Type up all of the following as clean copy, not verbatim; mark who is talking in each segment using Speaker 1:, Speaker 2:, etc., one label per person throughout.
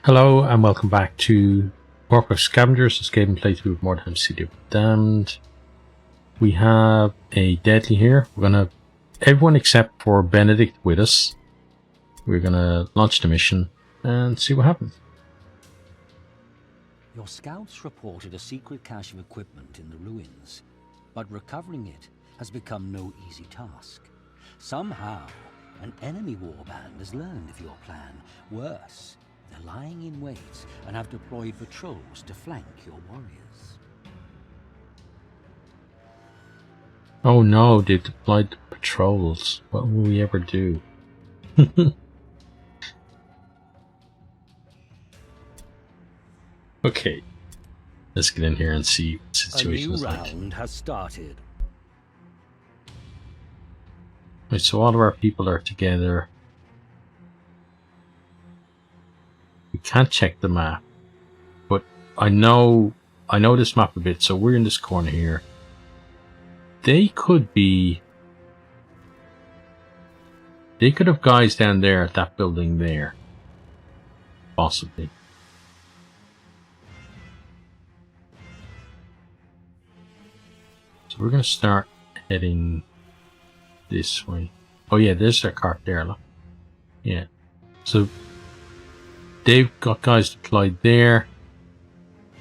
Speaker 1: Hello and welcome back to Warplock Scavengers, a Skaven playthrough of Mordheim City of the Damned. We have a Deadly here. We're gonna everyone except for Benedict with us. We're gonna launch the mission and see what happens.
Speaker 2: Your scouts reported a secret cache of equipment in the ruins, but recovering it has become no easy task. Somehow, an enemy warband has learned of your plan. Worse, they're lying in wait and have deployed patrols to flank your warriors.
Speaker 1: Oh no, they deployed the patrols. What will we ever do? Okay, let's get in here and see what the situation is like.
Speaker 2: A new round has started.
Speaker 1: Right, so all of our people are together. We can't check the map, but I know this map a bit, so we're in this corner here. They could have guys down there at that building there. Possibly. So we're going to start heading this way. Oh yeah, there's their cart there, look. Yeah. So they've got guys deployed there.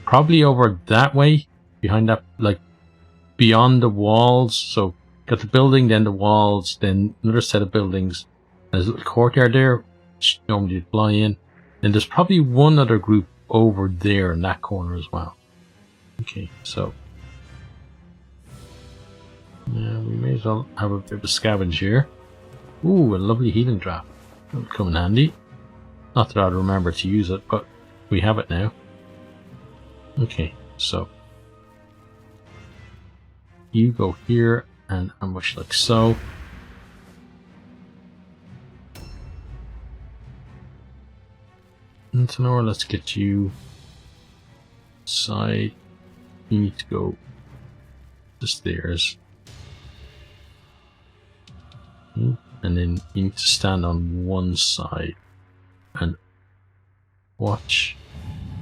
Speaker 1: Probably over that way. Behind that, like, beyond the walls. So got the building, then the walls, then another set of buildings. There's a little courtyard there, which normally deploy in. And there's probably one other group over there in that corner as well. Okay, so yeah, we may as well have a bit of a scavenge here. Ooh, a lovely healing draft. That'll come in handy. Not that I'd remember to use it, but we have it now. Okay, so you go here and ambush like so. And so now let's get you side. You need to go the stairs. And then you need to stand on one side and watch.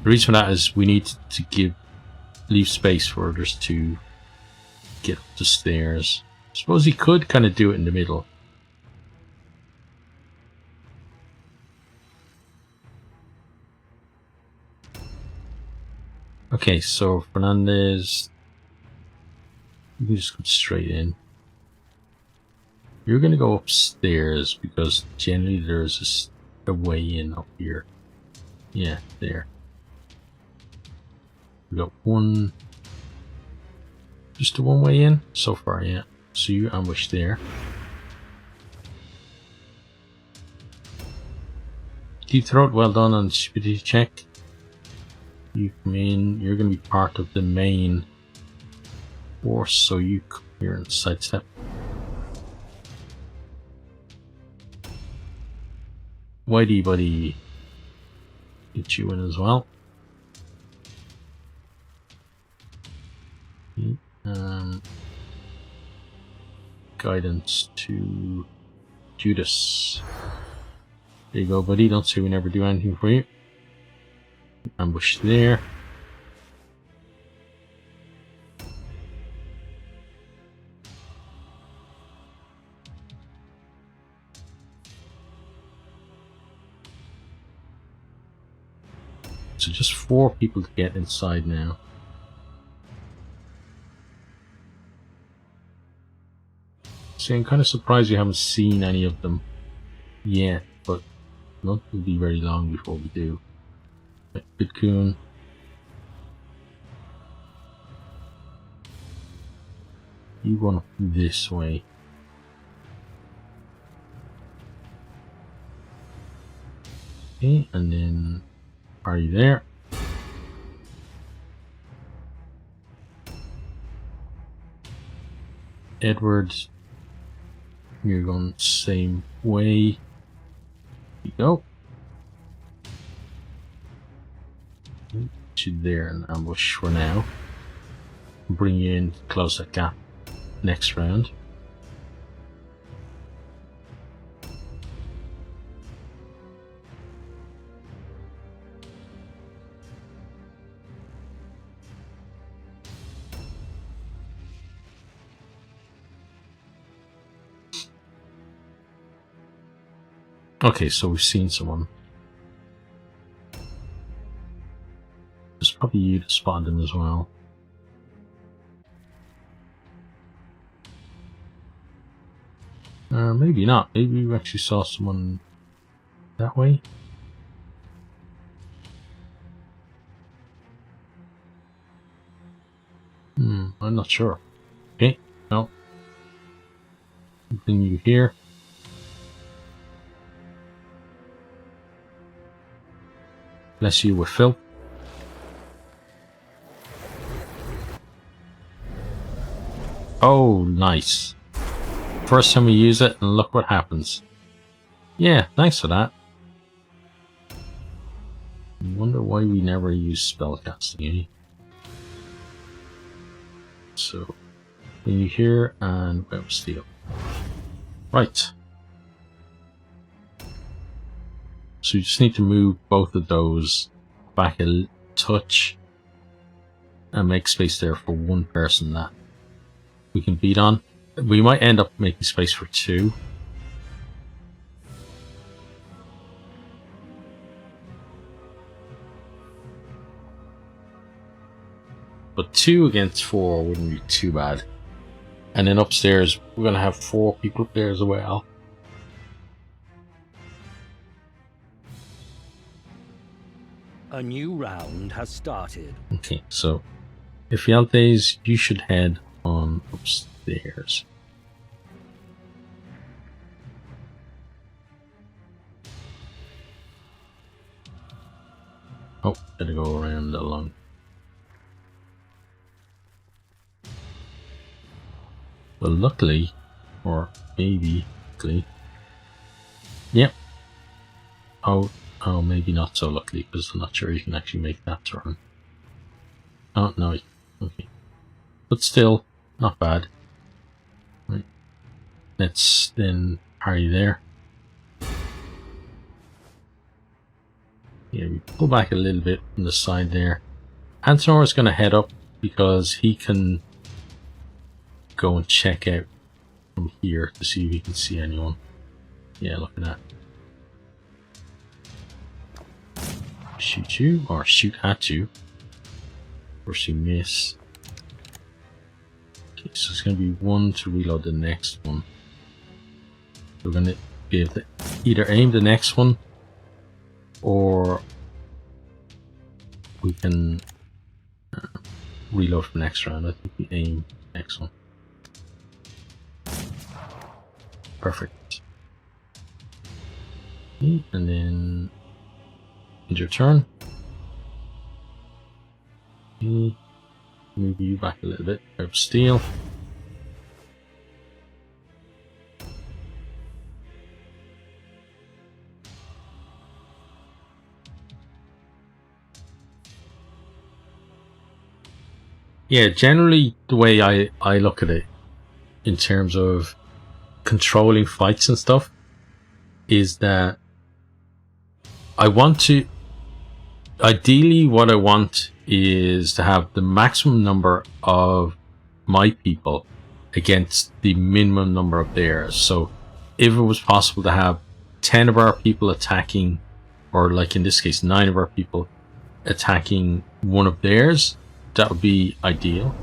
Speaker 1: The reason for that is we need to leave space for others to get up the stairs. I suppose he could kind of do it in the middle. Okay, so Fernandez, you can just go straight in. You're going to go upstairs because generally there's a way in up here. Yeah, there. We got just a one way in so far, yeah. So you ambush there. Deep Throat, well done on the stupidity check. You come in, you're going to be part of the main force, so you come here and sidestep. Whitey buddy, get you in as well. Guidance to Judas. There you go, buddy. Don't say we never do anything for you. Ambush there. So just 4 people to get inside now. See, I'm kind of surprised we haven't seen any of them yet, but not will be very long before we do. Right, Bitcoon. You run up this way. Okay, and then are you there? Edwards, you're going the same way. Here you go. Put you there and ambush for now. Bring you in, close that gap next round. Okay, so we've seen someone. There's probably you to spot them as well. Maybe not. Maybe we actually saw someone that way. I'm not sure. Okay, no. Continue here. Bless you with filth. Oh, nice. First time we use it, and look what happens. Yeah, thanks for that. I wonder why we never use spellcasting, eh? So, when you hear and web steel. Right. So you just need to move both of those back a touch and make space there for one person that we can beat on. We might end up making space for two. But 2 against 4 wouldn't be too bad. And then upstairs, we're going to have 4 people up there as well.
Speaker 2: A new round has started.
Speaker 1: Okay, so if Yaltes, you should head on upstairs. Oh, gotta go around the lung. Well, luckily, or maybe luckily, yep. Oh, maybe not so luckily, because I'm not sure you can actually make that turn. Oh, no, okay. But still, not bad. Right. Let's then parry there. Yeah, we pull back a little bit from the side there. Antonor is going to head up because he can go and check out from here to see if he can see anyone. Yeah, look at that. Shoot you, or shoot at you. First you miss. Okay, so it's going to be 1 to reload the next one. We're going to be able to either aim the next one, or we can reload for the next round. I think we aim the next one. Perfect. Okay, and then end your turn. Okay. Move you back a little bit. Grab steel. Yeah, generally the way I look at it in terms of controlling fights and stuff is that I want to, ideally what I want is to have the maximum number of my people against the minimum number of theirs. So if it was possible to have 10 of our people attacking, or like in this case 9 of our people attacking one of theirs, that would be ideal.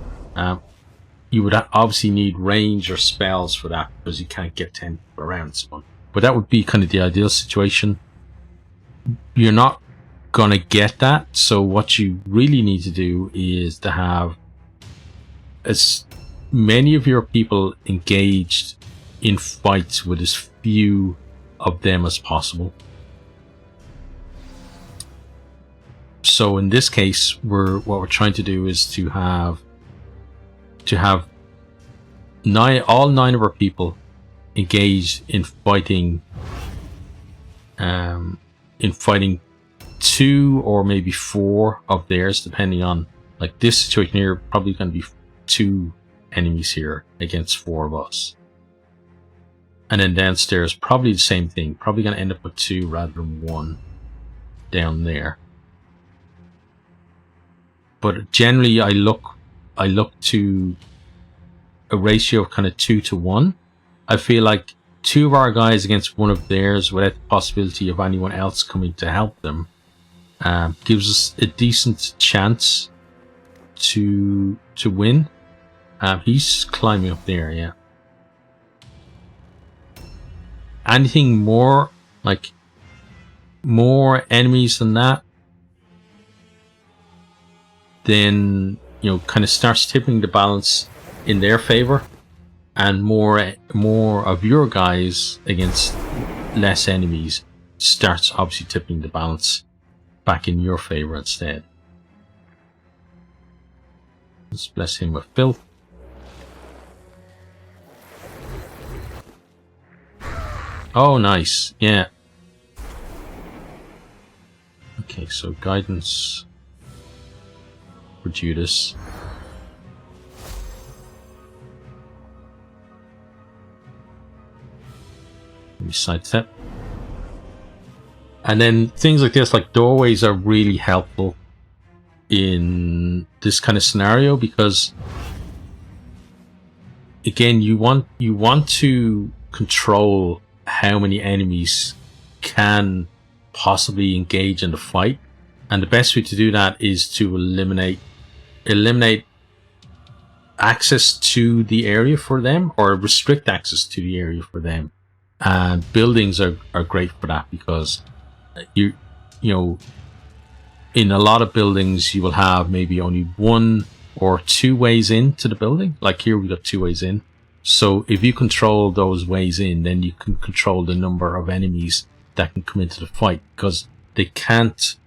Speaker 1: You would obviously need range or spells for that, because you can't get 10 around someone. But that would be kind of the ideal situation. You're not gonna get that, so what you really need to do is to have as many of your people engaged in fights with as few of them as possible. So in this case, what we're trying to do is to have all 9 of our people engaged in fighting 2 or maybe 4 of theirs, depending on, like this situation here, probably going to be 2 enemies here against 4 of us. And then downstairs, probably the same thing, probably going to end up with 2 rather than 1 down there. But generally I look to a ratio of kind of 2 to 1. I feel like 2 of our guys against 1 of theirs without the possibility of anyone else coming to help them gives us a decent chance to win. He's climbing up there, yeah. Anything more, like more enemies than that, then, you know, kind of starts tipping the balance in their favor, and more of your guys against less enemies starts obviously tipping the balance back in your favor instead. Let's bless him with filth. Oh, nice. Yeah. Okay, so guidance for Judas. Let me sidestep. And then things like this, like doorways, are really helpful in this kind of scenario, because again, you want to control how many enemies can possibly engage in the fight, and the best way to do that is to eliminate access to the area for them, or restrict access to the area for them. And buildings are great for that, because you know, in a lot of buildings you will have maybe only 1 or 2 ways into the building. Like here we got 2 ways in. So if you control those ways in, then you can control the number of enemies that can come into the fight, because they can't,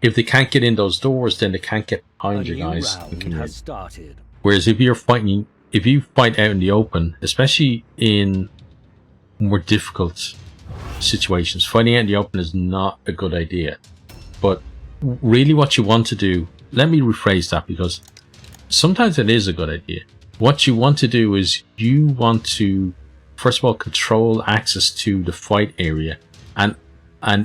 Speaker 1: if they can't get in those doors, then they can't get behind your guys and come in. Whereas if you fight out in the open, especially in more difficult situations, fighting out in the open is not a good idea. But really what you want to do, let me rephrase that, because sometimes it is a good idea. What you want to do is you want to, first of all, control access to the fight area, and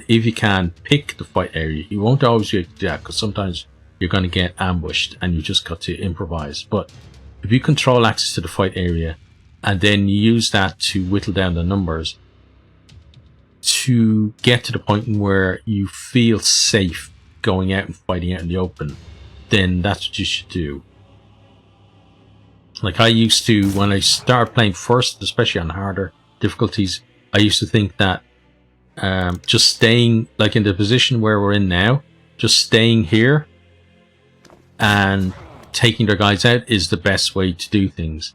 Speaker 1: if you can, pick the fight area. You won't always be able to do that, because sometimes you're going to get ambushed and you just got to improvise. But if you control access to the fight area and then use that to whittle down the numbers to get to the point where you feel safe going out and fighting out in the open, then that's what you should do. Like I used to, when I started playing first, especially on harder difficulties, I used to think that just staying, like in the position where we're in now, just staying here and taking their guys out is the best way to do things.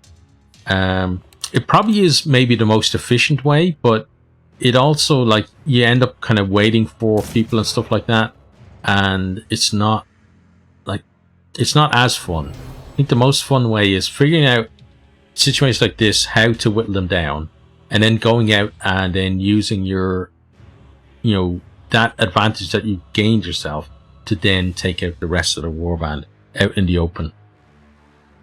Speaker 1: It probably is maybe the most efficient way, but it also, like, you end up kind of waiting for people and stuff like that, and it's not as fun. I think the most fun way is figuring out situations like this, how to whittle them down, and then going out and then using your, you know, that advantage that you gained yourself to then take out the rest of the warband out in the open.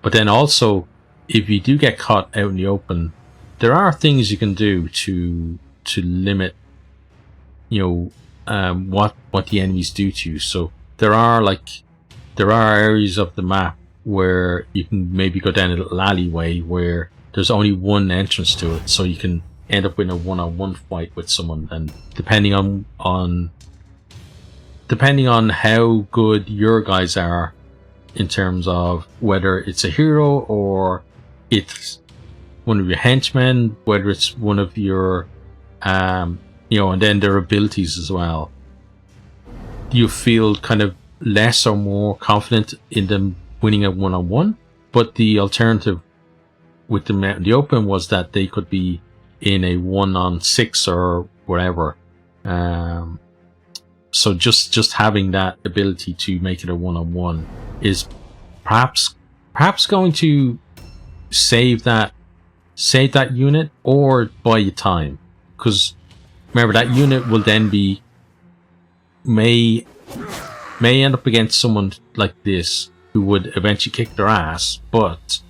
Speaker 1: But then also, if you do get caught out in the open, there are things you can do to limit, you know, what the enemies do to you. So there are areas of the map where you can maybe go down a little alleyway where there's only one entrance to it, so you can end up in a one-on-one fight with someone, and depending on how good your guys are in terms of whether it's a hero or it's one of your henchmen, whether it's one of your you know, and then their abilities as well, you feel kind of less or more confident in them winning a one-on-one. But the alternative with them out in the open was that they could be in a 1-on-6 or whatever. So just having that ability to make it a one-on-one is perhaps going to save that unit or buy you time, because remember that unit will then be may end up against someone like this who would eventually kick their ass, but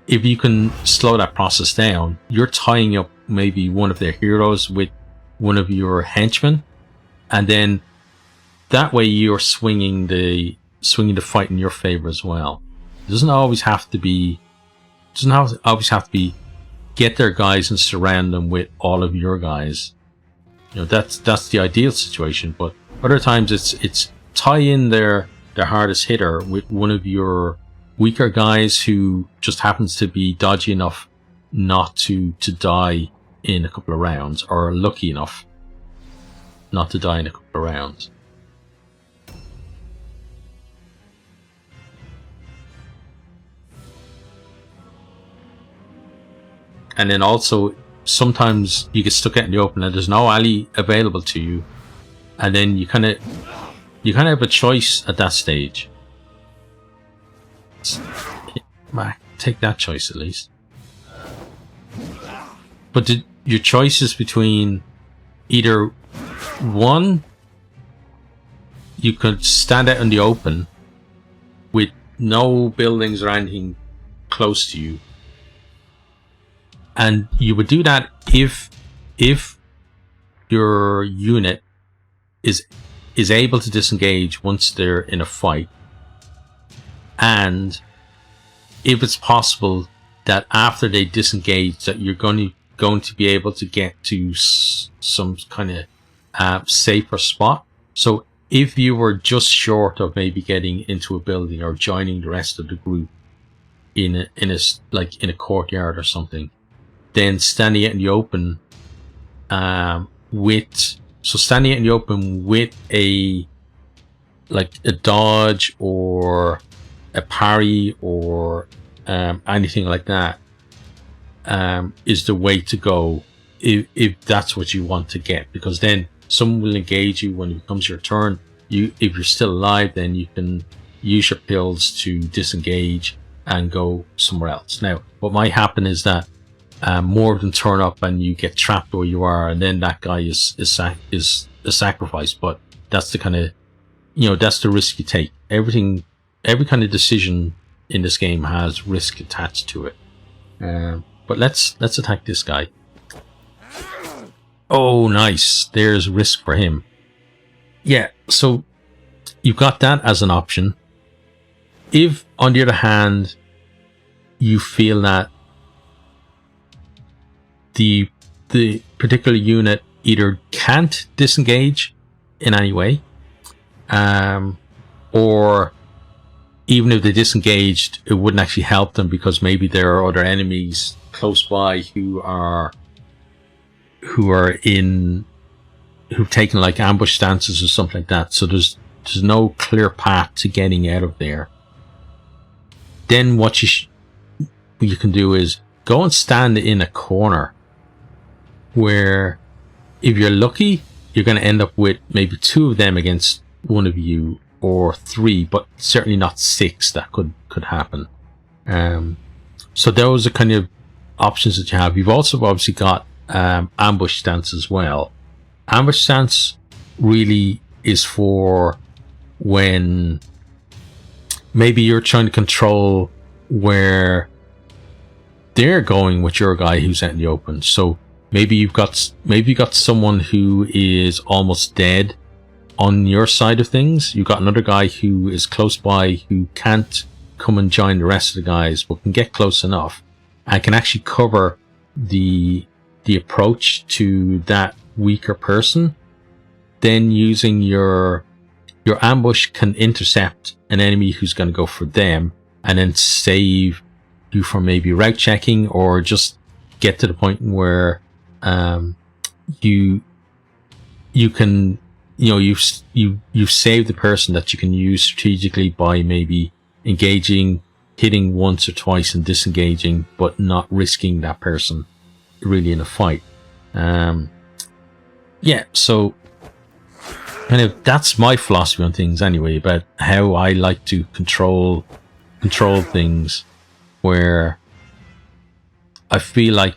Speaker 1: if you can slow that process down, you're tying up maybe one of their heroes with one of your henchmen, and then that way you're swinging the fight in your favor as well. It doesn't always have to be get their guys and surround them with all of your guys. You know, that's the ideal situation. But other times it's tie in their hardest hitter with one of your weaker guys who just happens to be dodgy enough not to die in a couple of rounds, or lucky enough not to die in a couple of rounds. And then also, sometimes you get stuck out in the open and there's no ally available to you, and then you kind of have a choice at that stage. Take that choice at least. But your choice is between either one, you could stand out in the open with no buildings or anything close to you. And you would do that if your unit is able to disengage once they're in a fight, and if it's possible that after they disengage that you're going to be able to get to some kind of safer spot. So if you were just short of maybe getting into a building or joining the rest of the group in a courtyard or something, then standing out in the open with a dodge or a parry or anything like that is the way to go if that's what you want to get, because then someone will engage you when it comes your turn. If you're still alive, then you can use your pills to disengage and go somewhere else. Now, what might happen is that more of them turn up and you get trapped where you are, and then that guy is a sacrifice. But that's the kind of, that's the risk you take. Every kind of decision in this game has risk attached to it. But let's attack this guy. Oh, nice. There's risk for him. Yeah, so you've got that as an option. If, on the other hand, you feel that the particular unit either can't disengage in any way, or even if they disengaged, it wouldn't actually help them because maybe there are other enemies close by who've taken like ambush stances or something like that. So there's no clear path to getting out of there. Then what you can do is go and stand in a corner where, if you're lucky, you're going to end up with maybe 2 of them against one of you, or 3, but certainly not 6. That could happen. So those are kind of options that you have. You've also obviously got ambush stance as well. Ambush stance really is for when maybe you're trying to control where they're going with your guy who's out in the open. So maybe you've got someone who is almost dead on your side of things. You've got another guy who is close by who can't come and join the rest of the guys, but can get close enough and can actually cover the approach to that weaker person. Then using your ambush can intercept an enemy who's going to go for them, and then save you from maybe route checking, or just get to the point where you can, you've saved the person that you can use strategically by maybe engaging, hitting once or twice and disengaging, but not risking that person really in a fight. Yeah, so kind of that's my philosophy on things anyway, about how I like to control things, where I feel like,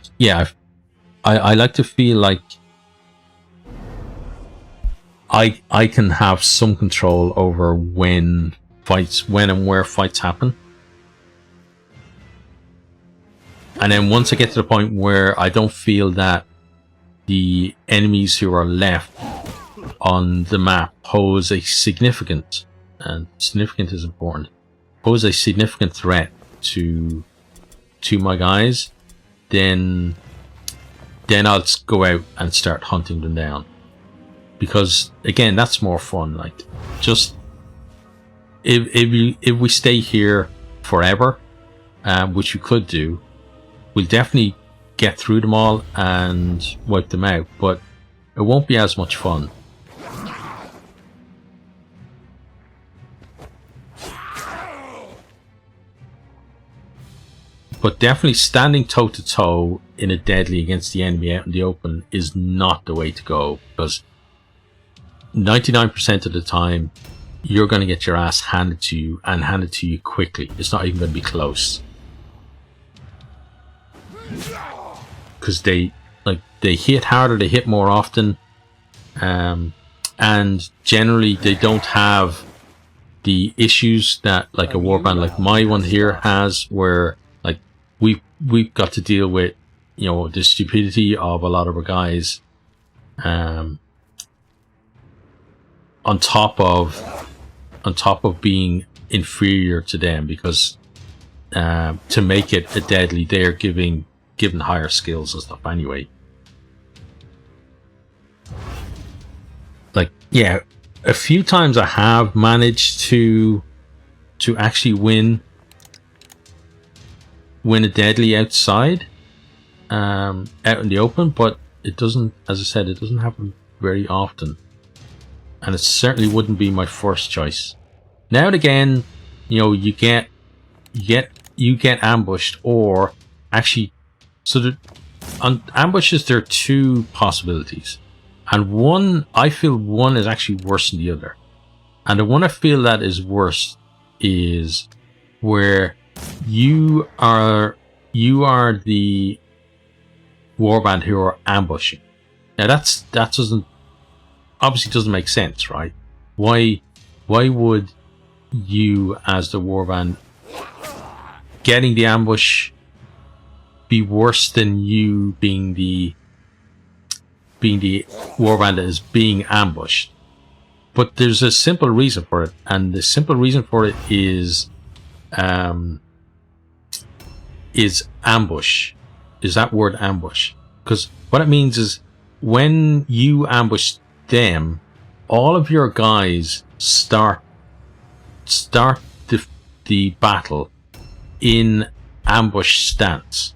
Speaker 1: I like to feel like I can have some control over when and where fights happen. And then once I get to the point where I don't feel that the enemies who are left on the map pose a significant, and significant is important, pose a significant threat to my guys, then I'll go out and start hunting them down. Because again, that's more fun. Like, just if we stay here forever, which we could do, we'll definitely get through them all and wipe them out, but it won't be as much fun. But definitely standing toe to toe in a deadly against the enemy out in the open is not the way to go, because 99% of the time you're going to get your ass handed to you, and handed to you quickly. It's not even going to be close, because they hit harder, they hit more often, and generally they don't have the issues that like a warband like my one here has, where like we've got to deal with, you know, the stupidity of a lot of our guys, on top of being inferior to them, because to make it a deadly, they're given higher skills and stuff anyway. Like, yeah, a few times I have managed to actually win a deadly outside, out in the open, but it doesn't, as I said, it doesn't happen very often, and it certainly wouldn't be my first choice. Now and again, you know, you get ambushed, or actually, so on ambushes there are two possibilities, and I feel one is actually worse than the other, and the one I feel that is worse is where you are the warband who are ambushing. Now that doesn't make sense, right? Why would you, as the warband getting the ambush, be worse than you being the warband that is being ambushed? But there's a simple reason for it, and the simple reason for it is ambush. Is that word ambush? Because what it means is when you ambush them, all of your guys start the battle in ambush stance.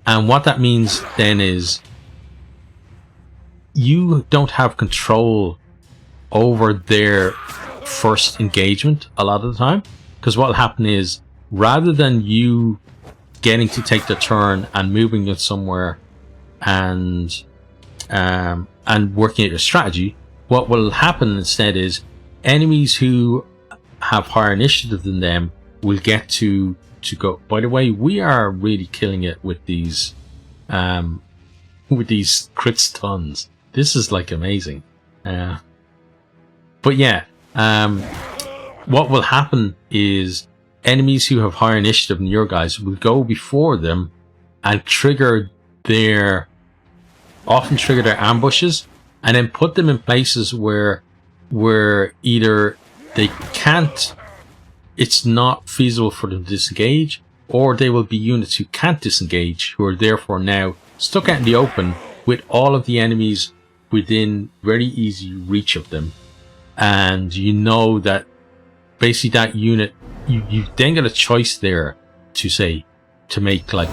Speaker 1: And what that means then is you don't have control over their first engagement a lot of the time, because what will happen is, rather than you getting to take the turn and moving it somewhere and working out your strategy, what will happen instead is enemies who have higher initiative than them will get to go. By the way, we are really killing it with these crit stuns. This is like amazing. But yeah, what will happen is enemies who have higher initiative than your guys will go before them and often trigger their ambushes, and then put them in places where either they can't, it's not feasible for them to disengage, or they will be units who can't disengage, who are therefore now stuck out in the open with all of the enemies within very easy reach of them. And you know that basically that unit, you then get a choice there to make, like,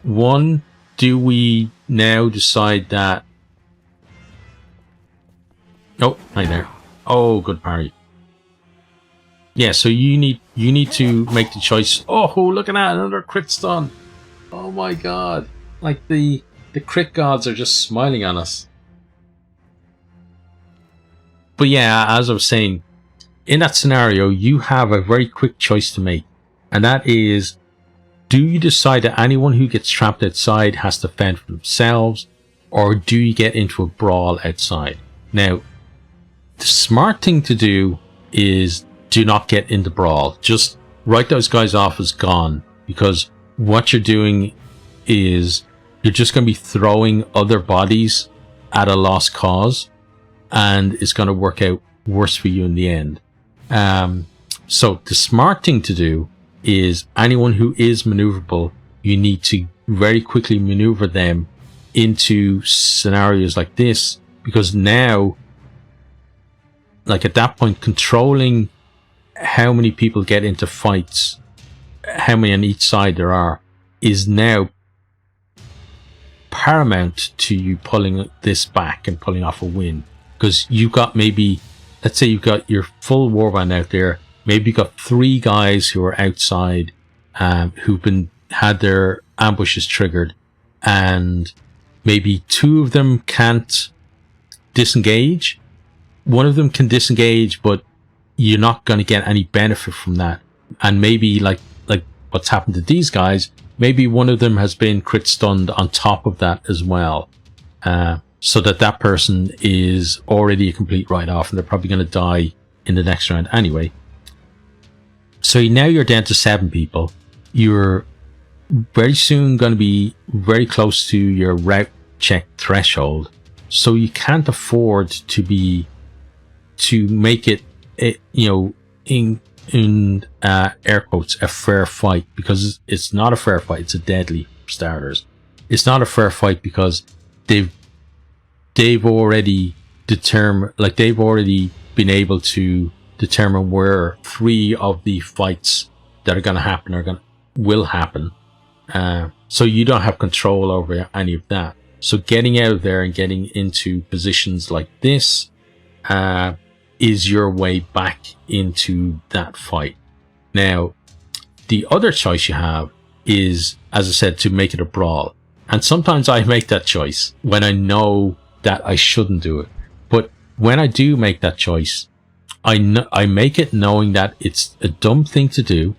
Speaker 1: one, do we now decide that, oh, hi there, oh, good parry. Yeah, so you need to make the choice. Oh, look at that, another crit stun. Oh my god, like the crit gods are just smiling on us. But yeah, as I was saying, in that scenario, you have a very quick choice to make, and that is, do you decide that anyone who gets trapped outside has to fend for themselves, or do you get into a brawl outside? Now, the smart thing to do is do not get into brawl. Just write those guys off as gone, because what you're doing is you're just going to be throwing other bodies at a lost cause, and it's going to work out worse for you in the end. So the smart thing to do is anyone who is maneuverable, you need to very quickly maneuver them into scenarios like this, because now, like at that point, controlling how many people get into fights, how many on each side there are, is now paramount to you pulling this back and pulling off a win. Because you've got maybe, let's say you've got your full warband out there, maybe you've got 3 guys who are outside, who've had their ambushes triggered, and maybe 2 of them can't disengage. One of them can disengage, but you're not going to get any benefit from that. And maybe like what's happened to these guys, maybe one of them has been crit stunned on top of that as well. So that person is already a complete write-off, and they're probably going to die in the next round anyway. So now you're down to 7 people. You're very soon going to be very close to your route check threshold. So you can't afford to make it, in air quotes, a fair fight, because it's not a fair fight. It's a deadly, for starters. It's not a fair fight because they've already determined, like they've already been able to determine where 3 of the fights that are going to happen will happen. So you don't have control over any of that. So getting out of there and getting into positions like this is your way back into that fight. Now, the other choice you have is, as I said, to make it a brawl. And sometimes I make that choice when I know that I shouldn't do it. But when I do make that choice, I make it knowing that it's a dumb thing to do,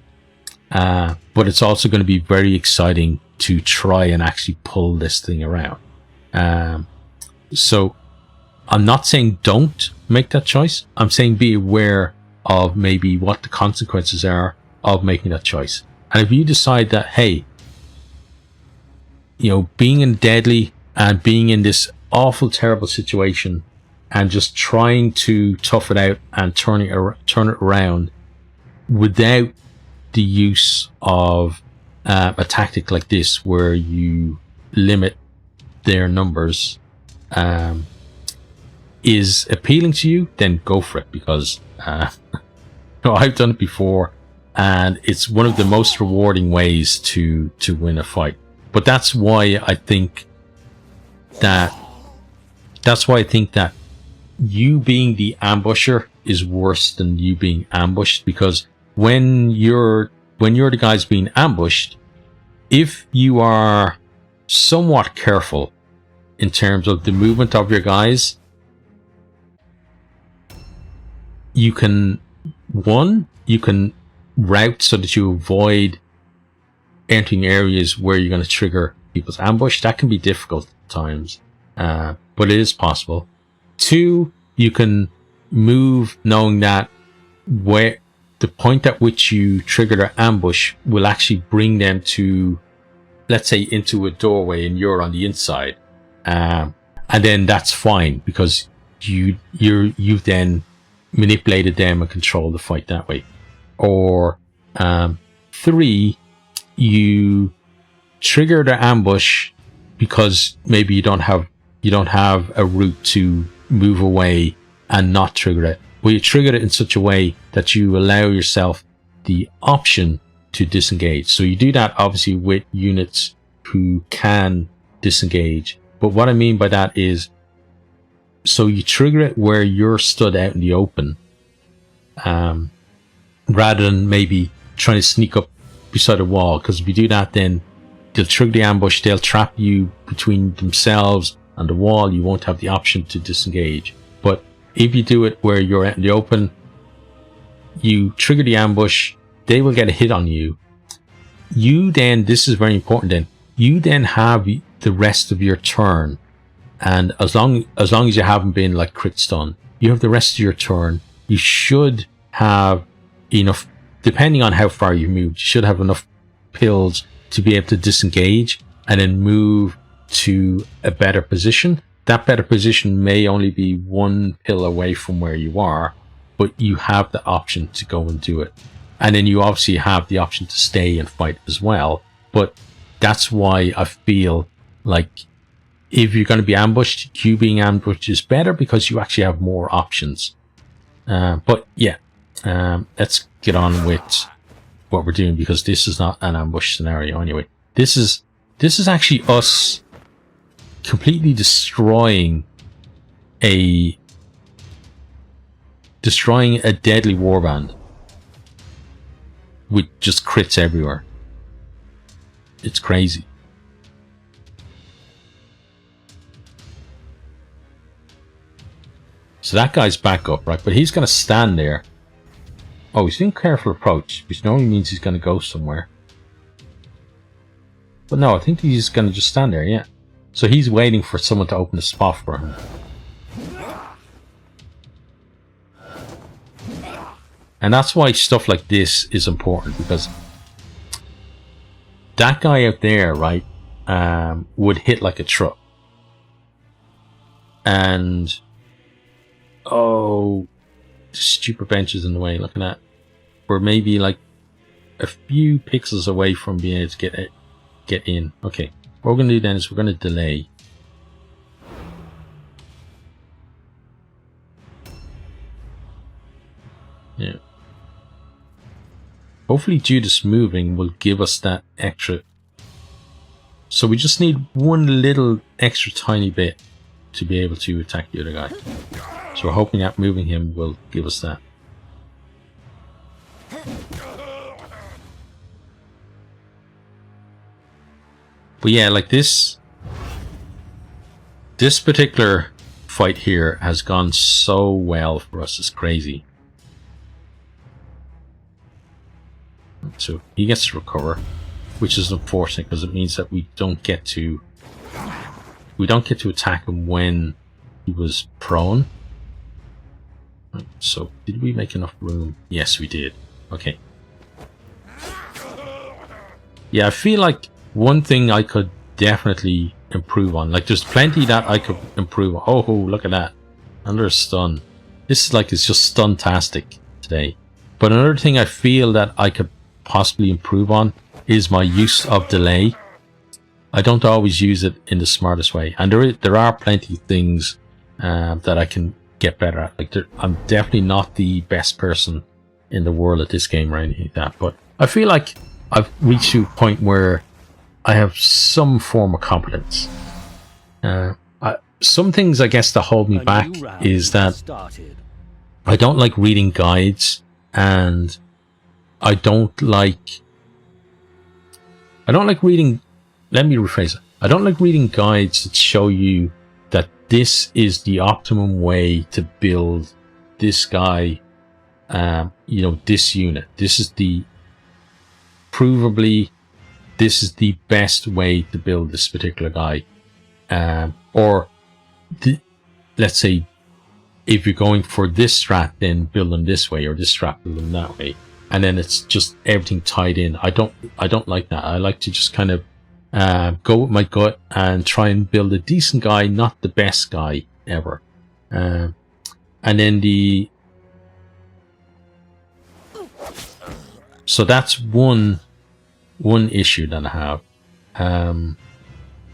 Speaker 1: but it's also going to be very exciting to try and actually pull this thing around. So I'm not saying don't make that choice. I'm saying be aware of maybe what the consequences are of making that choice. And if you decide that, hey, being in Deadly and being in this awful, terrible situation and just trying to tough it out and turn it around without the use of a tactic like this where you limit their numbers, is appealing to you, then go for it, because I've done it before and it's one of the most rewarding ways to win a fight. But that's why I think that you being the ambusher is worse than you being ambushed, because when you're the guys being ambushed, if you are somewhat careful in terms of the movement of your guys, you can route so that you avoid entering areas where you're going to trigger people's ambush. That can be difficult at times, but it is possible. 2, you can move knowing that where the point at which you trigger their ambush will actually bring them to, let's say, into a doorway and you're on the inside. And then that's fine, because you've then manipulated them and controlled the fight that way. Or 3, you trigger the ambush because maybe you don't have a route to move away and not trigger it. Well, you trigger it in such a way that you allow yourself the option to disengage. So you do that obviously with units who can disengage. But what I mean by that is, so you trigger it where you're stood out in the open, rather than maybe trying to sneak up beside a wall, because if you do that, then they'll trigger the ambush, they'll trap you between themselves and the wall, you won't have the option to disengage. But if you do it where you're out in the open, you trigger the ambush, they will get a hit on you. You then, this is very important then, you then have the rest of your turn, and as long as you haven't been like crit stun, you have the rest of your turn. You should have enough, depending on how far you moved, you should have enough pills to be able to disengage and then move to a better position. That better position may only be 1 pill away from where you are, but you have the option to go and do it. And then you obviously have the option to stay and fight as well. But that's why I feel like if you're going to be ambushed, you being ambushed is better because you actually have more options. But yeah, let's get on with what we're doing, because this is not an ambush scenario anyway. This is actually us completely destroying a deadly warband with just crits everywhere. It's crazy. So that guy's back up, right? But he's going to stand there. Oh, he's doing careful approach, which normally means he's going to go somewhere. But no, I think he's going to just stand there, yeah. So he's waiting for someone to open a spot for him. And that's why stuff like this is important, because that guy out there, right, would hit like a truck. And oh, stupid benches in the way, looking at. We're maybe like a few pixels away from being able to get in. Okay, what we're going to do then is we're going to delay. Yeah. Hopefully Judas moving will give us that extra. So we just need one little extra tiny bit to be able to attack the other guy. So we're hoping that moving him will give us that. But yeah, like this particular fight here has gone so well for us. It's crazy. So he gets to recover, which is unfortunate because it means that we don't get to attack him when he was prone. So did we make enough room? Yes, we did. Okay. Yeah, I feel like one thing I could definitely improve on. Like, there's plenty that I could improve on. Oh, look at that. Under a stun. This is like, it's just stuntastic today. But another thing I feel that I could possibly improve on is my use of delay. I don't always use it in the smartest way. And there are plenty of things that I can get better at. Like, I'm definitely not the best person in the world at this game or anything like that. But I feel like I've reached to a point where I have some form of competence. Some things, I guess, that hold me back is that I don't like reading guides, and I don't like reading. Let me rephrase it. I don't like reading guides that show you that this is the optimum way to build this guy. You know, this unit. This is the provably. This is the best way to build this particular guy. Let's say, if you're going for this strat, then build them this way, or this strat, build them that way. And then it's just everything tied in. I don't like that. I like to just kind of go with my gut and try and build a decent guy, not the best guy ever. And then so that's one issue that I have. And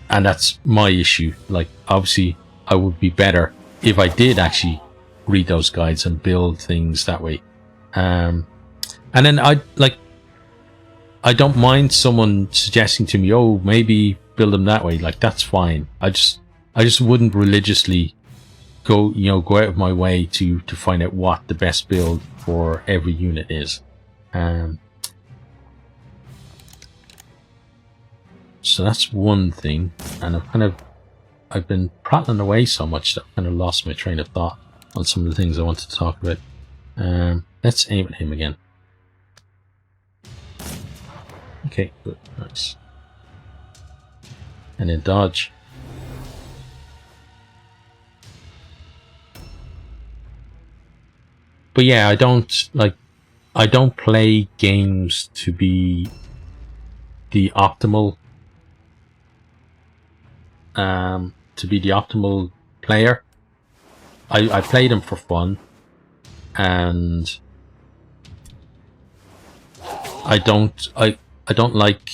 Speaker 1: that's my issue. Like, obviously I would be better if I did actually read those guides and build things that way. And then I don't mind someone suggesting to me, oh, maybe build them that way. Like, that's fine. I just wouldn't religiously go out of my way to find out what the best build for every unit is. So that's one thing, and I've been prattling away so much that I've kind of lost my train of thought on some of the things I wanted to talk about. Let's aim at him again. Okay, good, nice. And then dodge. But yeah, I don't play games to be the optimal player. I play them for fun, and I don't like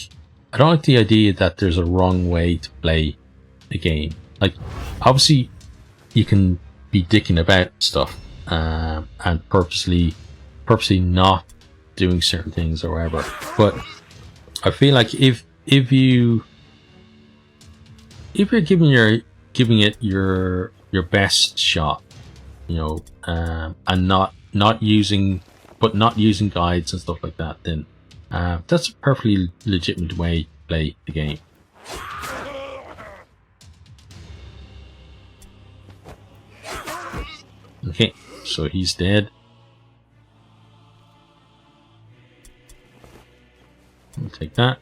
Speaker 1: I don't like the idea that there's a wrong way to play the game. Like, obviously, you can be dicking about stuff and purposely not doing certain things or whatever. But I feel like if you're giving it your best shot, you know, and not using guides and stuff like that, then that's a perfectly legitimate way to play the game. Okay, so he's dead. I'll take that.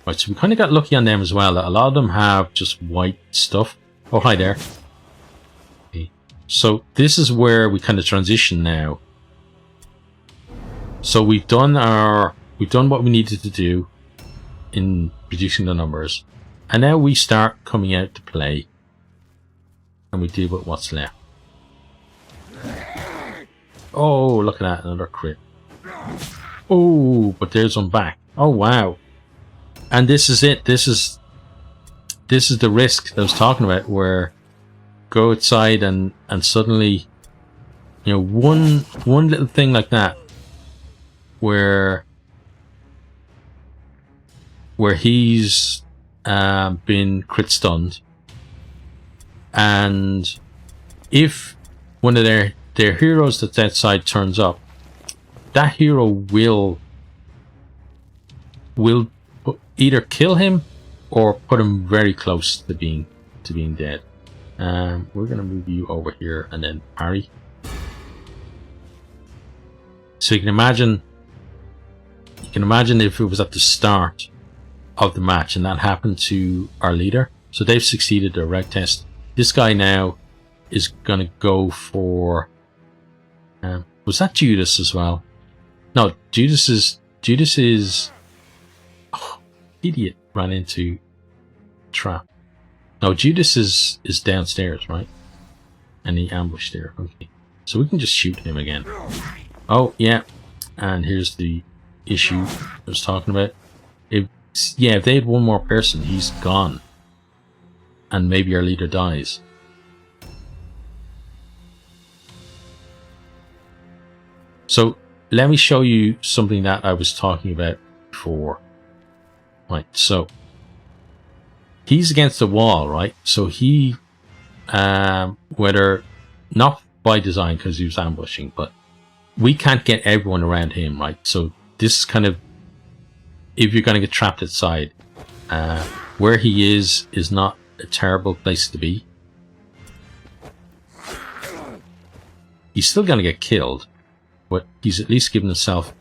Speaker 1: Right, so we kind of got lucky on them as well. That a lot of them have just white stuff. Oh, hi there. Okay. So this is where we kind of transition now. So we've done what we needed to do in reducing the numbers, and now we start coming out to play, and we deal with what's left. Oh, look at that, another crit. Oh, but there's one back. Oh wow. And this is it. This is the risk that I was talking about, where go outside and suddenly, you know, one little thing like that, where he's been crit stunned, and if one of their heroes that's outside turns up, that hero will either kill him or put him very close to being dead. We're gonna move you over here and then parry. So you can imagine if it was at the start of the match and that happened to our leader. So they've succeeded their route test. This guy now is gonna go for was that Judas as well? No, Judas is oh, idiot, ran into trap. No, Judas is downstairs, right? And he ambushed there. Okay, so we can just shoot him again. Oh yeah, and here's the issue I was talking about. If they had one more person, he's gone, and maybe our leader dies. So let me show you something that I was talking about before. Right, so he's against the wall, right? So he, whether not by design because he was ambushing, but we can't get everyone around him, right? So this is kind of, if you're going to get trapped outside, where he is not a terrible place to be. He's still going to get killed, but he's at least given himself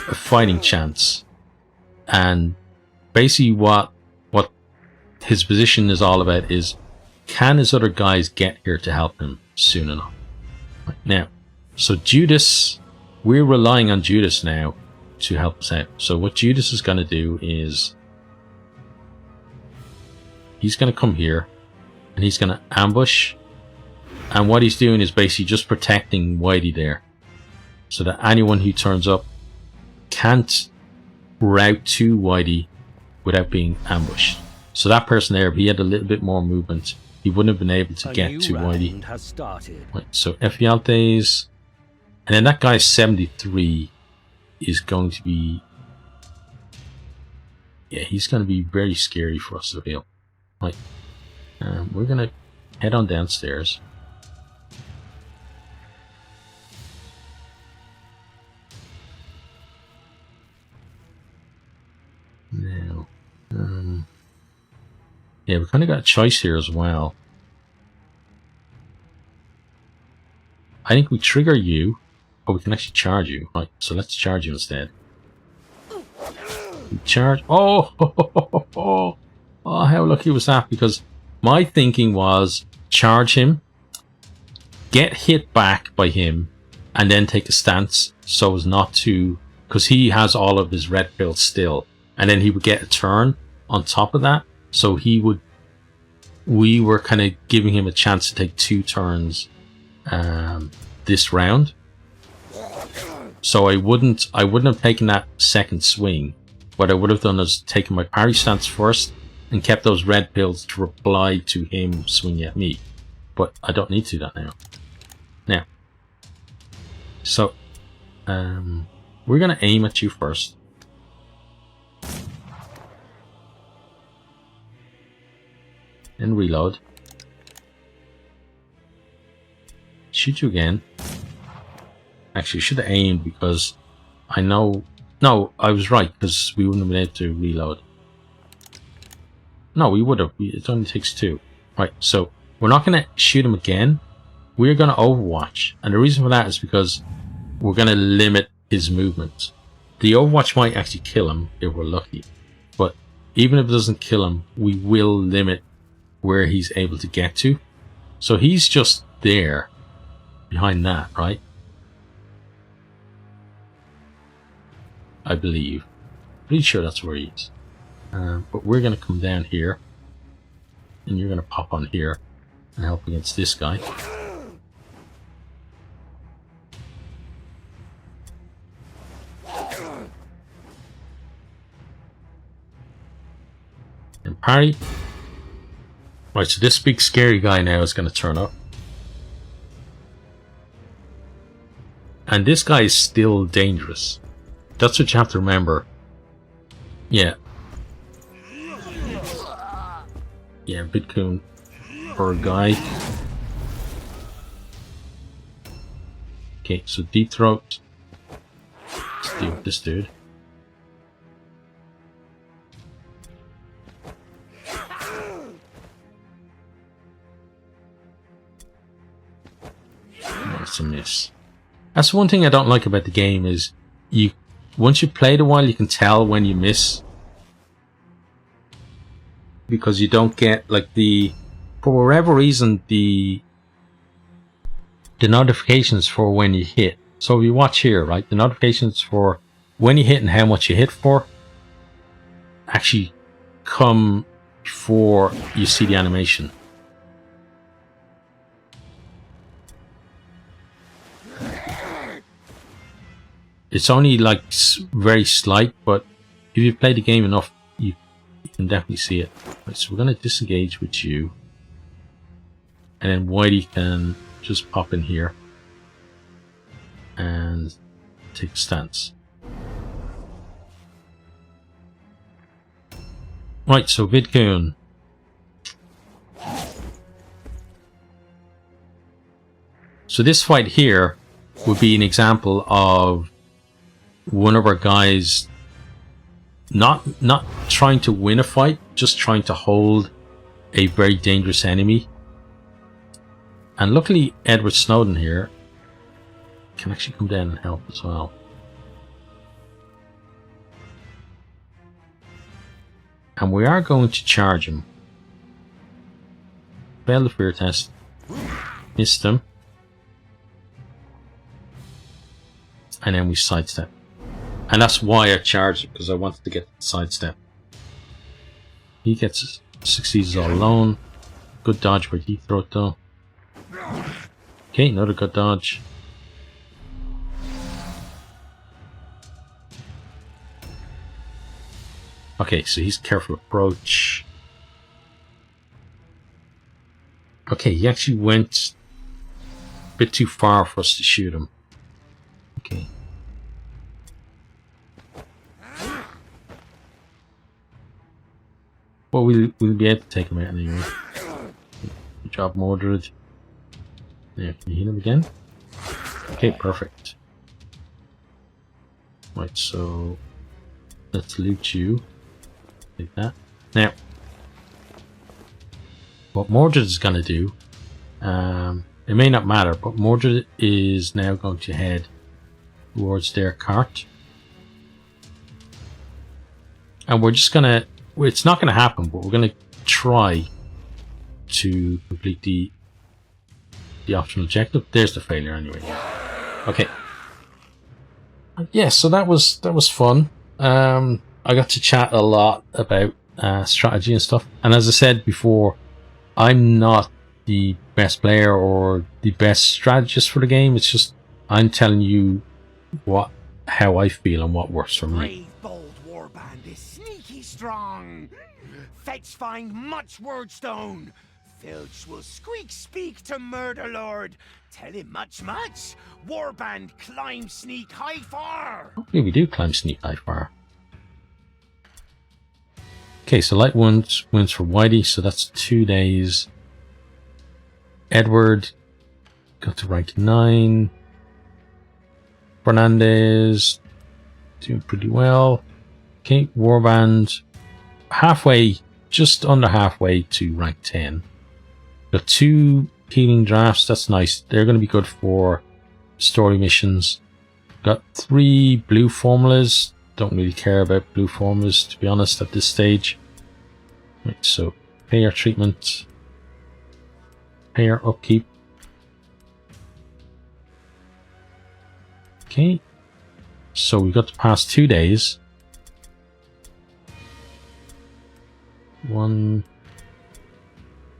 Speaker 1: a fighting chance. And basically what his position is all about is, can his other guys get here to help him soon enough? Right now, so Judas, we're relying on Judas now to help us out. So what Judas is going to do is, he's going to come here and he's going to ambush, and what he's doing is basically just protecting Whitey there, so that anyone who turns up can't route to Whitey without being ambushed. So that person there, if he had a little bit more movement, he wouldn't have been able to get to Whitey. Right, so Ephialtes, and then that guy 73 is going to be, yeah, he's going to be very scary for us to feel. Right, we're going to head on downstairs. Now, yeah, we kind of got a choice here as well. I think we trigger you, but we can actually charge you. Right, so let's charge you instead. We charge. Oh, oh, how lucky was that? Because my thinking was charge him, get hit back by him, and then take a stance so as not to, because he has all of his red pills still, and then he would get a turn on top of that. So we were kind of giving him a chance to take 2 turns this round. So I wouldn't have taken that second swing what I would have done is taken my parry stance first and kept those red pills to reply to him swinging at me. But I don't need to do that now. Now, so we're going to aim at you first. And reload. Shoot you again. Actually, should have aimed because I know... No, I was right, because we wouldn't have been able to reload. No, we would have. It only takes 2. Right, so we're not going to shoot him again. We're going to overwatch. And the reason for that is because we're going to limit his movement. The overwatch might actually kill him if we're lucky. But even if it doesn't kill him, we will limit where he's able to get to. So he's just there, behind that, right? I believe. Pretty sure that's where he is. But we're going to come down here. And you're going to pop on here and help against this guy. And parry. Right, so this big scary guy now is going to turn up. And this guy is still dangerous. That's what you have to remember. Yeah. Yeah, Bitcoin for a guy. Okay, so deep throat. Let's deal with this dude. That's a miss. That's one thing I don't like about the game is once you play it a while, you can tell when you miss. Because you don't get like for whatever reason, the notifications for when you hit. So if you watch here, right, the notifications for when you hit and how much you hit for actually come before you see the animation. It's only like very slight, but if you play the game enough, you can definitely see it. Right, so we're going to disengage with you. And then Whitey can just pop in here and take a stance. Right, so Vidcoon. So this fight here would be an example of one of our guys not trying to win a fight, just trying to hold a very dangerous enemy. And luckily Edward Snowden here can actually come down and help as well. And we are going to charge him. Failed the fear test. Missed him. And then we sidestep. And that's why I charged it, because I wanted to get the sidestep. He succeeds all alone. Good dodge for deep throat though. Okay, another good dodge. Okay, so he's careful approach. Okay, he actually went a bit too far for us to shoot him. Okay. Well, we'll be able to take him out anyway. Good job, Mordred. Yeah, can you heal him again? Okay, perfect. Right, so let's loot you. Like that. Now, what Mordred is going to do, it may not matter, but Mordred is now going to head towards their cart. And we're just going to, it's not going to happen, but we're going to try to complete the optional objective. There's the failure anyway. Okay. Yeah, so that was fun. I got to chat a lot about strategy and stuff. And as I said before, I'm not the best player or the best strategist for the game. It's just I'm telling you how I feel and what works for me.
Speaker 3: Brave, bold Warband is sneaky strong. Fetch find much wordstone. Filch will speak to Murder Lord. Tell him much. Warband climb sneak high far.
Speaker 1: Yeah, we do climb sneak high far. Okay, so light wins for Whitey, so that's 2 days. Edward got to rank 9. Fernandez doing pretty well. Okay, Warband halfway, just under halfway to rank 10. Got 2 healing drafts, that's nice. They're going to be good for story missions. Got 3 blue formulas. Don't really care about blue formulas, to be honest, at this stage. Right, so payer treatment, payer upkeep. Okay, so we got to pass 2 days. 1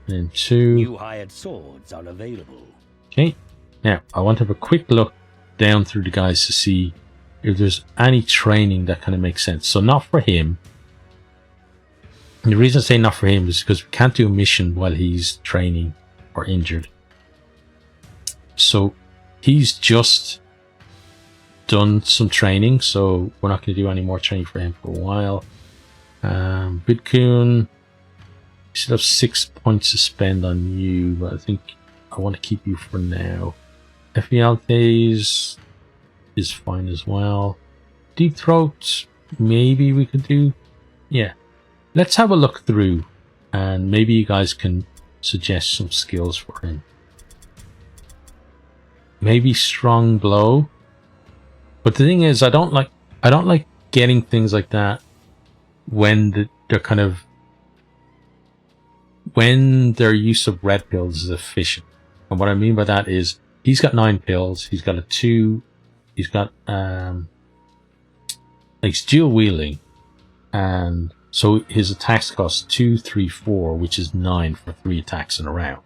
Speaker 1: and 2.
Speaker 2: New hired swords are available.
Speaker 1: Okay, now I want to have a quick look down through the guys to see if there's any training that kind of makes sense. So not for him. And the reason I say not for him is because we can't do a mission while he's training or injured. So he's just done some training, so we're not going to do any more training for him for a while. Bidcoon, you still have 6 points to spend on you, but I think I want to keep you for now. Ephialtes is fine as well. Deep Throat, maybe we could do. Yeah, let's have a look through, and maybe you guys can suggest some skills for him. Maybe Strong Blow. But the thing is, I don't like getting things like that when they're kind of, when their use of red pills is efficient. And what I mean by that is he's got 9 pills, he's got a 2, he's got like dual wielding, and so his attacks cost 2, 3, 4, which is 9 for 3 attacks in a round,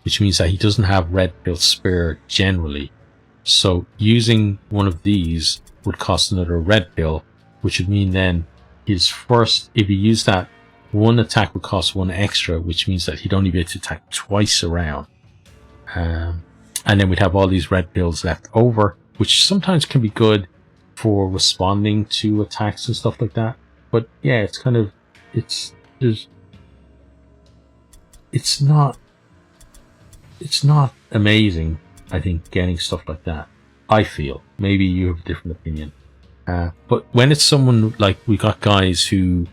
Speaker 1: which means that he doesn't have red pill spare generally. So using one of these would cost another red pill, which would mean then his first, if he used that, one attack would cost 1 extra, which means that he'd only be able to attack twice a round. And then we'd have all these red pills left over, which sometimes can be good for responding to attacks and stuff like that. But yeah, it's kind of, it's not amazing, I think, getting stuff like that. I feel. Maybe you have a different opinion. But when it's someone like, we got guys who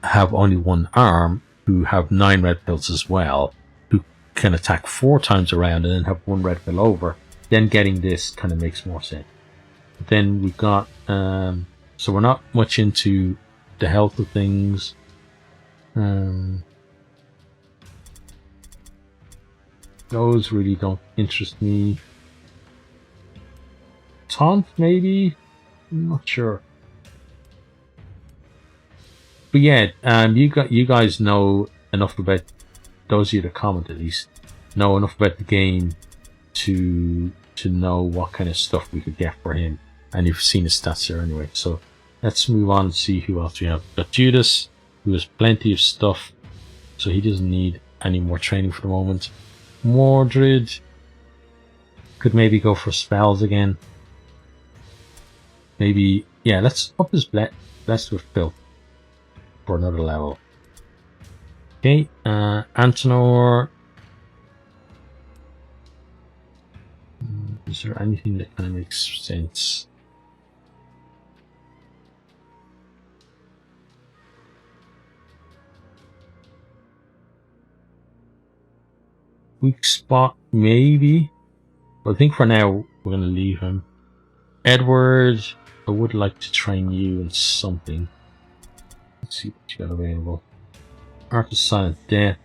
Speaker 1: have only 1 arm, who have 9 red pills as well, who can attack 4 times around and then have 1 red pill over, then getting this kind of makes more sense. But then we've got, so we're not much into the health of things. Those really don't interest me. Taunt, maybe? I'm not sure. But yeah, you guys know enough about, those of you that comment at least, know enough about the game to know what kind of stuff we could get for him. And you've seen his stats here anyway. So let's move on and see who else we have. We've got Judas, who has plenty of stuff, so he doesn't need any more training for the moment. Mordred could maybe go for spells again. Maybe, yeah, let's up his blessed with filth for another level. Okay, Antenor. Is there anything that kind of makes sense? Weak spot, maybe. But I think for now, we're going to leave him. Edward, I would like to train you in something. Let's see what you got available. Art of Silent Death.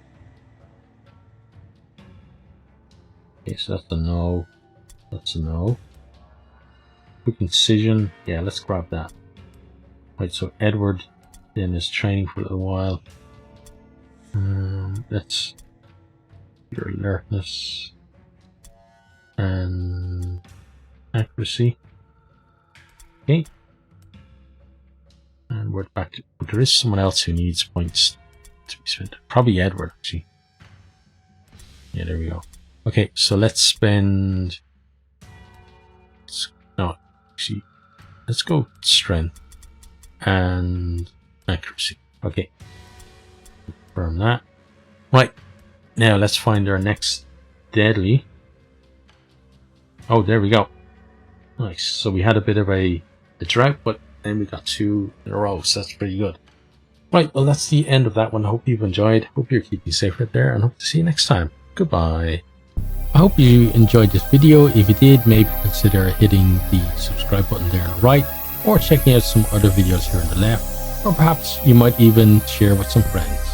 Speaker 1: Okay, so that's a no. That's a no. Quick Incision. Yeah, let's grab that. Right, so Edward then is training for a little while. Let's your alertness and accuracy. Okay. And worth back to, but there is someone else who needs points to be spent. Probably Edward, actually. Yeah, there we go. Okay, so let's spend... No, actually, let's go strength and accuracy. Okay, confirm that. Right, now let's find our next deadly. Oh, there we go. Nice. So we had a bit of a drought, but then we got 2 in a row, so that's pretty good. Right, well, that's the end of that one. Hope you've enjoyed. Hope you're keeping safe right there, and hope to see you next time. Goodbye. I hope you enjoyed this video. If you did, maybe consider hitting the subscribe button there on the right, or checking out some other videos here on the left, or perhaps you might even share with some friends.